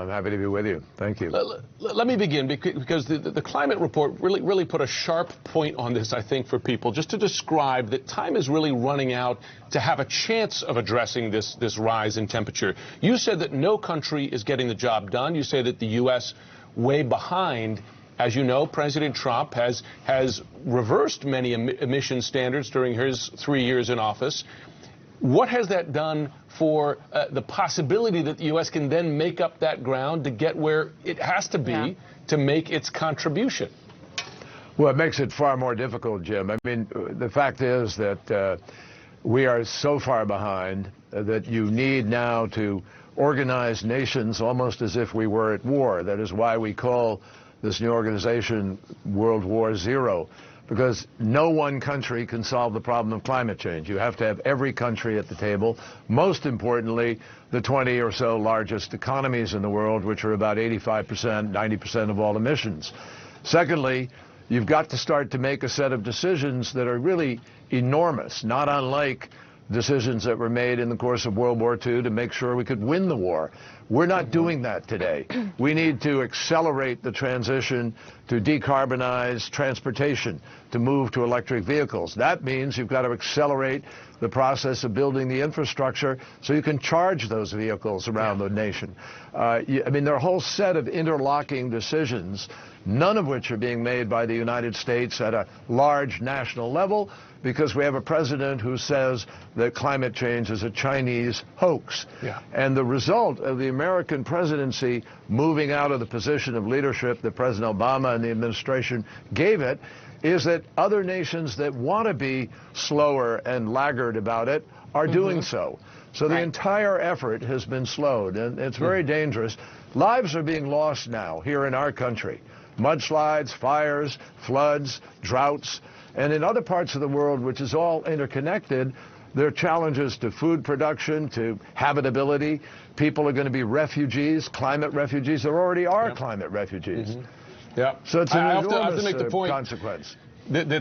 I'm happy to be with you. Thank you. Let me begin, because the climate report really put a sharp point on this, I think, for people, just to describe that time is really running out to have a chance of addressing this rise in temperature. You said that no country is getting the job done. You say that the U.S. way behind. As you know, President Trump has reversed many emission standards during his 3 years in office. What has that done for the possibility that the U.S. can then make up that ground to get where it has to be to make its contribution? Well, it makes it far more difficult, Jim. I mean, the fact is that we are so far behind that you need now to organize nations almost as if we were at war. That is why we call this new organization World War Zero, because no one country can solve the problem of climate change. You have to have every country at the table, most importantly, the 20 or so largest economies in the world, which are about 85%, 90% of all emissions. Secondly, you've got to start to make a set of decisions that are really enormous, not unlike decisions that were made in the course of World War II to make sure we could win the war. We're not doing that today. We need to accelerate the transition to decarbonize transportation, to move to electric vehicles. That means you've got to accelerate the process of building the infrastructure so you can charge those vehicles around the nation. I mean, there are a whole set of interlocking decisions, none of which are being made by the United States at a large national level, because we have a president who says that climate change is a Chinese hoax. And the result of the American presidency moving out of the position of leadership that President Obama and the administration gave it is that other nations that want to be slower and laggard about it are doing so. So the entire effort has been slowed, and it's very dangerous. Lives are being lost now here in our country. Mudslides, fires, floods, droughts. And in other parts of the world, which is all interconnected, there are challenges to food production, to habitability. People are going to be refugees, climate refugees. There already are climate refugees. So it's an enormous consequence. That the